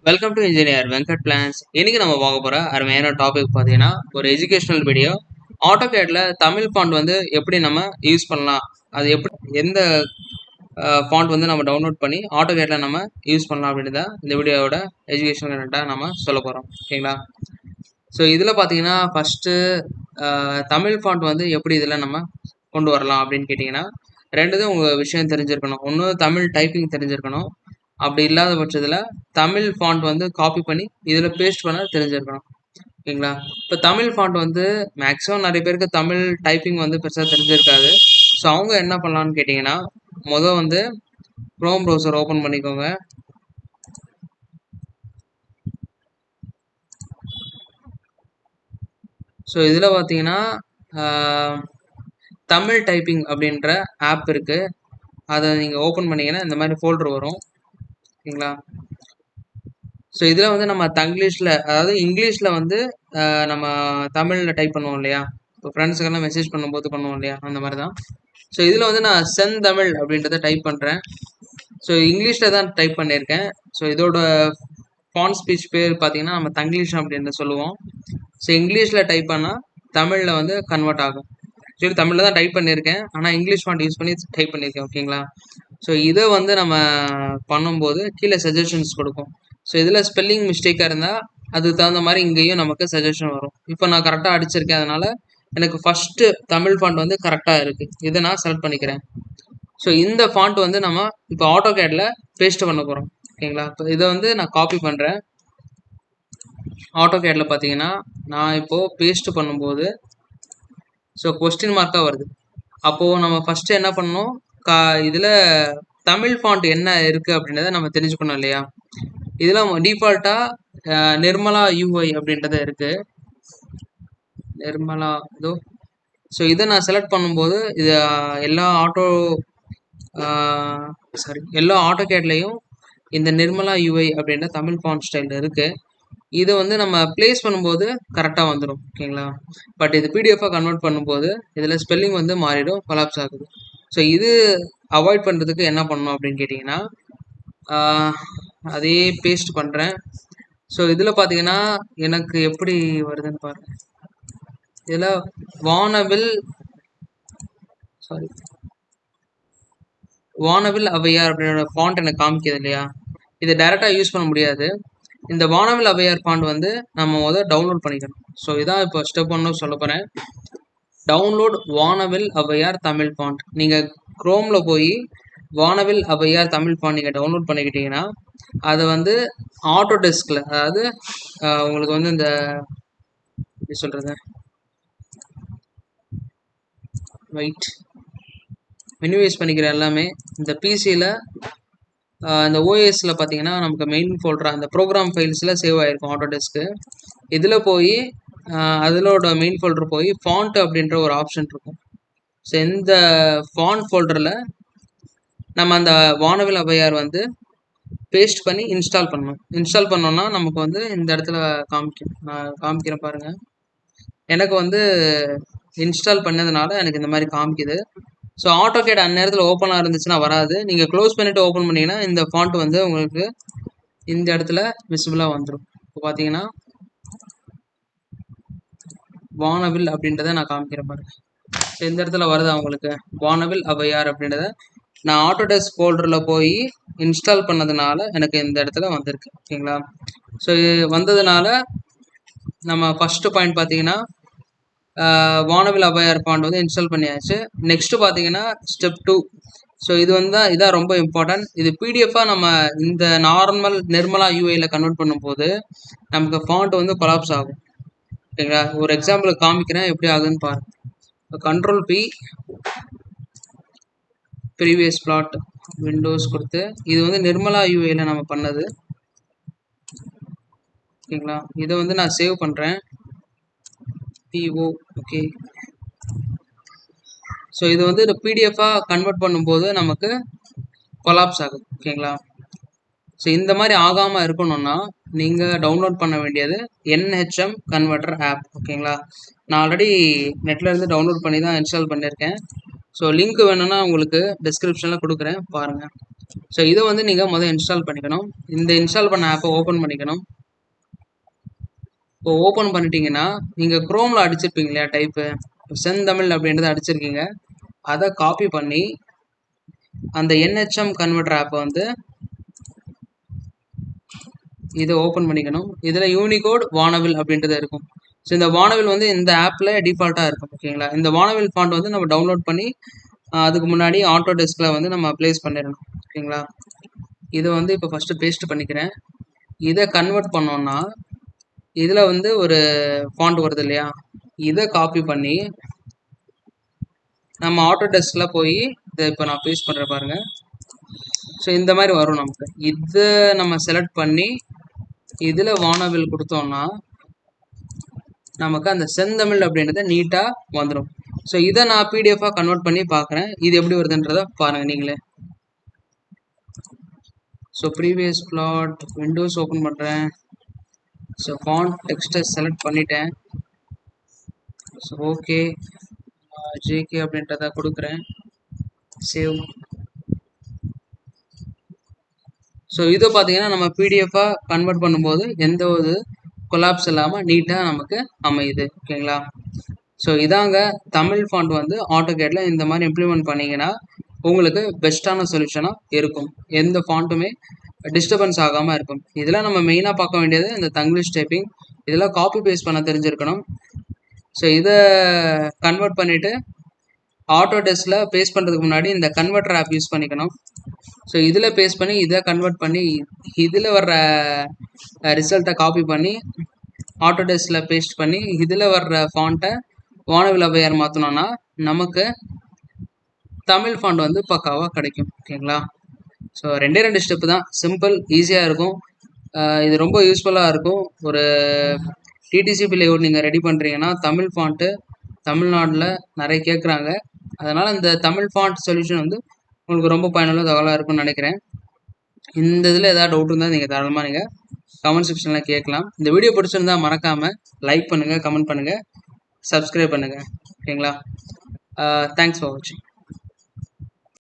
Welcome to engineer Venkat plans. இன்னைக்கு நம்ம பார்க்க போற அருமையான டாபிக் பார்த்தீங்கன்னா ஒரு எஜுகேஷனல் வீடியோ. ஆட்டோகேட்ல தமிழ் ஃபாண்ட் வந்து எப்படி நம்ம யூஸ் பண்ணலாம், அது எப்படி எந்த ஃபாண்ட் வந்து நம்ம டவுன்லோட் பண்ணி ஆட்டோகேட்ல நம்ம யூஸ் பண்ணலாம் அப்படின்றத இந்த வீடியோவோட எஜுகேஷனல் கண்டென்ட்டாக நம்ம சொல்ல போகிறோம். ஓகேங்களா? ஸோ இதில் பார்த்தீங்கன்னா ஃபஸ்ட்டு தமிழ் ஃபாண்ட் வந்து எப்படி இதில் நம்ம கொண்டு வரலாம் அப்படின்னு கேட்டிங்கன்னா, ரெண்டுதும் உங்கள் விஷயம் தெரிஞ்சிருக்கணும். ஒன்று தமிழ் டைப்பிங் தெரிஞ்சிருக்கணும். அப்படி இல்லாத பட்சத்தில் தமிழ் ஃபாண்ட் வந்து காப்பி பண்ணி இதில் பேஸ்ட் பண்ண தெரிஞ்சிருக்கணும். ஓகேங்களா? இப்போ தமிழ் ஃபாண்ட் வந்து மேக்ஸிமம் நிறைய பேருக்கு தமிழ் டைப்பிங் வந்து பெருசாக தெரிஞ்சிருக்காது. ஸோ அவங்க என்ன பண்ணலான்னு கேட்டிங்கன்னா, முதல் வந்து க்ரோம் ப்ரௌசர் ஓப்பன் பண்ணிக்கோங்க. ஸோ இதில் பார்த்தீங்கன்னா தமிழ் டைப்பிங் அப்படின்ற ஆப் இருக்குது. அதை நீங்கள் ஓப்பன் பண்ணிங்கன்னா இந்த மாதிரி ஃபோல்டர் வரும். ஓகேங்களா? ஸோ இதில் வந்து நம்ம தங்கிலீஷில், அதாவது இங்கிலீஷில் வந்து நம்ம தமிழில் டைப் பண்ணுவோம் இல்லையா? இப்போ ஃப்ரெண்ட்ஸுக்கெல்லாம் மெசேஜ் பண்ணும்போது பண்ணுவோம் இல்லையா? அந்த மாதிரி தான். ஸோ இதில் வந்து நான் செந்தமிழ் அப்படின்றத டைப் பண்ணுறேன். ஸோ இங்கிலீஷில் தான் டைப் பண்ணியிருக்கேன். ஸோ இதோட ஃபாண்ட் ஸ்பீச் பேர் பார்த்தீங்கன்னா நம்ம தங்கிலீஷ் அப்படின்னு சொல்லுவோம். ஸோ இங்கிலீஷில் டைப் பண்ணால் தமிழில் வந்து கன்வெர்ட் ஆகும். சரி, தமிழில் தான் டைப் பண்ணியிருக்கேன், ஆனால் இங்கிலீஷ் ஃபாண்ட் யூஸ் பண்ணி டைப் பண்ணியிருக்கேன். ஓகேங்களா? ஸோ இதை வந்து நம்ம பண்ணும்போது கீழே சஜஷன்ஸ் கொடுக்கும். ஸோ இதில் ஸ்பெல்லிங் மிஸ்டேக்காக இருந்தால் அதுக்கு தகுந்த மாதிரி இங்கேயும் நமக்கு சஜஷன் வரும். இப்போ நான் கரெக்டாக அடிச்சிருக்கேன், அதனால் எனக்கு ஃபஸ்ட்டு தமிழ் ஃபாண்ட் வந்து கரெக்டாக இருக்குது. இதை நான் செலக்ட் பண்ணிக்கிறேன். ஸோ இந்த ஃபாண்ட் வந்து நம்ம இப்போ ஆட்டோகேடில் பேஸ்ட் பண்ண போகிறோம். ஓகேங்களா? இப்போ இதை வந்து நான் காப்பி பண்ணுறேன். ஆட்டோகேடில் பார்த்தீங்கன்னா நான் இப்போது பேஸ்ட் பண்ணும்போது ஸோ கொஸ்டின் மார்க்காக வருது. அப்போது நம்ம ஃபஸ்ட்டு என்ன பண்ணணும், இதில் தமிழ் ஃபாண்ட் என்ன இருக்குது அப்படின்றத நம்ம தெரிஞ்சுக்கணும் இல்லையா? இதில் டிஃபால்ட்டாக நிர்மலா யூஐ அப்படின்றது இருக்குது. நிர்மலா இதோ. ஸோ இதை நான் செலக்ட் பண்ணும்போது இது எல்லா ஆட்டோகேட்லேயும் இந்த நிர்மலா யூஐ அப்படின்ற தமிழ் ஃபாண்ட் ஸ்டைல் இருக்குது. இதை வந்து நம்ம ப்ளேஸ் பண்ணும்போது கரெக்டாக வந்துடும். ஓகேங்களா? பட் இது பிடிஎஃபாக கன்வெர்ட் பண்ணும்போது இதில் ஸ்பெல்லிங் வந்து மாறிடும், கொலாப்ஸ் ஆகுது. ஸோ இது அவாய்ட் பண்ணுறதுக்கு என்ன பண்ணணும் அப்படின்னு கேட்டிங்கன்னா, அதே பேஸ்ட் பண்ணுறேன். ஸோ இதில் பார்த்தீங்கன்னா எனக்கு எப்படி வருதுன்னு பாருங்கள். இதில் வானவில் அவையார் அப்படின்ற ஃபாண்ட் எனக்கு காமிக்குது இல்லையா? இதை டைரெக்டாக யூஸ் பண்ண முடியாது. இந்த வானவில் அவையார் ஃபாண்ட் வந்து நம்ம முதல் டவுன்லோட் பண்ணிக்கணும். ஸோ இதான் இப்போ ஸ்டெப் 1 சொல்ல போகிறேன். டவுன்லோட் வானவில் அவையார் தமிழ் ஃபாண்ட். நீங்கள் க்ரோமில் போய் வானவில் அவையார் தமிழ் ஃபாண்ட் நீங்கள் டவுன்லோட் பண்ணிக்கிட்டீங்கன்னா அதை வந்து ஆட்டோடெஸ்கில், அதாவது உங்களுக்கு வந்து இந்த எப்படி சொல்கிறது, மினிமைஸ் பண்ணிக்கிற எல்லாமே இந்த பிசியில் இந்த ஓஎஸில் பார்த்தீங்கன்னா நமக்கு மெயின் ஃபோல்டராக அந்த ப்ரோக்ராம் ஃபைல்ஸில் சேவ் ஆகிருக்கும் ஆட்டோடெஸ்க்கு. இதில் போய் அதிலோட மெயின் ஃபோல்டர் போய் ஃபாண்ட் அப்படின்ற ஒரு ஆப்ஷன் இருக்கும். ஸோ இந்த ஃபாண்ட் ஃபோல்டரில் நம்ம அந்த வானவில் அவையார் வந்து பேஸ்ட் பண்ணி இன்ஸ்டால் பண்ணணும். இன்ஸ்டால் பண்ணோன்னா நமக்கு வந்து இந்த இடத்துல நான் காமிக்கிறேன் பாருங்கள். எனக்கு வந்து இன்ஸ்டால் பண்ணதுனால எனக்கு இந்த மாதிரி காமிக்குது. ஸோ ஆட்டோகேட் அந்நேரத்தில் ஓப்பனாக இருந்துச்சுன்னா வராது. நீங்கள் க்ளோஸ் பண்ணிவிட்டு ஓப்பன் பண்ணிங்கன்னா இந்த ஃபாண்ட் வந்து உங்களுக்கு இந்த இடத்துல விசிபிளாக வந்துடும். இப்போ பார்த்தீங்கன்னா வானவில் அப்படின்றத நான் காமிக்கிறேன் பாருங்க. ஸோ இந்த இடத்துல வருது அவங்களுக்கு வானவில் அவையார் அப்படின்றத நான் ஆட்டோடெஸ்க் ஃபோல்டரில் போய் இன்ஸ்டால் பண்ணதுனால எனக்கு இந்த இடத்துல வந்திருக்கு. ஓகேங்களா? ஸோ வந்ததுனால நம்ம ஃபஸ்ட்டு பாயிண்ட் பார்த்தீங்கன்னா வானவில் அவையார் ஃபாண்ட் வந்து இன்ஸ்டால் பண்ணியாச்சு. நெக்ஸ்ட்டு பார்த்தீங்கன்னா ஸ்டெப் 2. ஸோ இது வந்து இதான் ரொம்ப இம்பார்ட்டன்ட். இது பிடிஎஃபாக நம்ம இந்த நார்மல் நிர்மலா யூஐயில் கன்வெர்ட் பண்ணும்போது நமக்கு ஃபாண்ட் வந்து கொலாப்ஸ் ஆகும். ஓகேங்களா? ஒரு எக்ஸாம்பிளுக்கு காமிக்கிறேன் எப்படி ஆகுதுன்னு பாருங்கள். Control P, previous plot, windows கொடுத்து இது வந்து நிர்மலா யூஐயில் நம்ம பண்ணது. ஓகேங்களா? இதை வந்து நான் சேவ் பண்ணுறேன். பிஓ. ஓகே. ஸோ இது வந்து பிடிஎஃபாக கன்வெர்ட் பண்ணும்போது நமக்கு கொலாப்ஸ் ஆகுது. ஓகேங்களா? ஸோ இந்த மாதிரி ஆகாமல் இருக்கணும்னா நீங்கள் டவுன்லோட் பண்ண வேண்டியது NHM கன்வெர்ட்டர் ஆப். ஓகேங்களா? நான் ஆல்ரெடி நெட்டில் இருந்து டவுன்லோட் பண்ணி தான் இன்ஸ்டால் பண்ணியிருக்கேன். ஸோ லிங்க் வேணும்னா உங்களுக்கு டிஸ்கிரிப்ஷனில் கொடுக்குறேன், பாருங்கள். ஸோ இதை வந்து நீங்கள் முதல் இன்ஸ்டால் பண்ணிக்கணும். இந்த இன்ஸ்டால் பண்ண ஆப்பை ஓப்பன் பண்ணிக்கணும். இப்போ ஓப்பன் பண்ணிட்டீங்கன்னா நீங்கள் குரோமில் அடிச்சிருப்பீங்க இல்லையா டைப்பு, செந்தமிழ் அப்படின்றத அடிச்சிருக்கீங்க. அதை காப்பி பண்ணி அந்த NHM கன்வெர்டர் ஆப்பை வந்து இதை ஓப்பன் பண்ணிக்கணும். இதில் யூனிகோட் வானவில் அப்படின்றது இருக்கும். ஸோ இந்த வானவில் வந்து இந்த ஆப்பில் டிஃபால்ட்டாக இருக்கும். ஓகேங்களா. இந்த வானவில் ஃபாண்ட் வந்து நம்ம டவுன்லோட் பண்ணி அதுக்கு முன்னாடி ஆட்டோ டெஸ்கில் வந்து நம்ம ப்ளேஸ் பண்ணிடணும். ஓகேங்களா. இதை வந்து இப்போ ஃபஸ்ட்டு பேஸ்ட் பண்ணிக்கிறேன். இதை கன்வெர்ட் பண்ணோன்னா இதில் வந்து ஒரு ஃபாண்ட் வருது இல்லையா, இதை காப்பி பண்ணி நம்ம ஆட்டோ டெஸ்கில் போய் இதை இப்போ நான் பேஸ்ட் பண்ணுறேன் பாருங்கள். ஸோ இந்த மாதிரி வரும் நமக்கு. இதை நம்ம செலக்ட் பண்ணி இதில் வானவில் கொடுத்தோம்னா நமக்கு அந்த செந்தமிழ் அப்படின்றத நீட்டாக வந்துடும். ஸோ இதை நான் பிடிஎஃபாக கன்வெர்ட் பண்ணி பார்க்குறேன். இது எப்படி வருதுன்றதை பாருங்கள் நீங்களே. So previous plot windows open பண்ணுறேன். ஸோ ஃபாண்ட் டெக்ஸ்ட்டை செலக்ட் பண்ணிட்டேன். ஸோ ஓகே, ஜேகே அப்படின்றத கொடுக்குறேன். சேவ். ஸோ இதை பார்த்தீங்கன்னா நம்ம பிடிஎஃபாக கன்வெர்ட் பண்ணும்போது எந்த ஒரு கொலாப்ஸ் இல்லாமல் நீட்டாக நமக்கு அமையுது. ஓகேங்களா. ஸோ இதாங்க தமிழ் ஃபாண்ட் வந்து ஆட்டோகேட்டில் இந்த மாதிரி இம்ப்ளிமெண்ட் பண்ணிங்கன்னா உங்களுக்கு பெஸ்ட்டான சொல்யூஷனாக இருக்கும். எந்த ஃபாண்ட்டுமே டிஸ்டர்பன்ஸ் ஆகாமல் இருக்கும். இதெல்லாம் நம்ம மெயினாக பார்க்க வேண்டியது இந்த தங்கிலீஷ் டைப்பிங். இதெல்லாம் காப்பி பேஸ்ட் பண்ண தெரிஞ்சிருக்கணும். ஸோ இதை கன்வெர்ட் பண்ணிவிட்டு ஆட்டோ டெஸ்கில் பேஸ்ட் பண்ணுறதுக்கு முன்னாடி இந்த கன்வெர்டர் ஆப் யூஸ் பண்ணிக்கணும். ஸோ இதில் பேஸ்ட் பண்ணி இதை கன்வெர்ட் பண்ணி இதில் வர்ற ரிசல்ட்டை காப்பி பண்ணி ஆட்டோ டெஸ்கில் பேஸ்ட் பண்ணி இதில் வர்ற ஃபாண்ட்டை வானவில் அவையார் மாற்றினோன்னா நமக்கு தமிழ் ஃபாண்ட் வந்து பக்காவாக கிடைக்கும். ஓகேங்களா. ஸோ 2 ஸ்டெப்பு தான், சிம்பிள், ஈஸியாக இருக்கும். இது ரொம்ப யூஸ்ஃபுல்லாக இருக்கும். ஒரு டிடிசிபி லேஅவுட் நீங்கள் ரெடி பண்ணுறீங்கன்னா தமிழ் ஃபாண்ட்டு தமிழ்நாட்டில் நிறைய கேட்குறாங்க. அதனால் இந்த தமிழ் ஃபாண்ட் சொல்யூஷன் வந்து உங்களுக்கு ரொம்ப பயனுள்ள தகவலாக இருக்கும்னு நினைக்கிறேன். இந்த இதில் ஏதாவது டவுட் இருந்தால் நீங்கள் தாராளமாக நீங்கள் கமெண்ட் செக்ஷனில் கேட்கலாம். இந்த வீடியோ பிடிச்சிருந்தால் மறக்காமல் லைக் பண்ணுங்கள், கமெண்ட் பண்ணுங்கள், சப்ஸ்கிரைப் பண்ணுங்கள். ஓகேங்களா. தேங்க்ஸ் ஃபார் வாட்சிங்.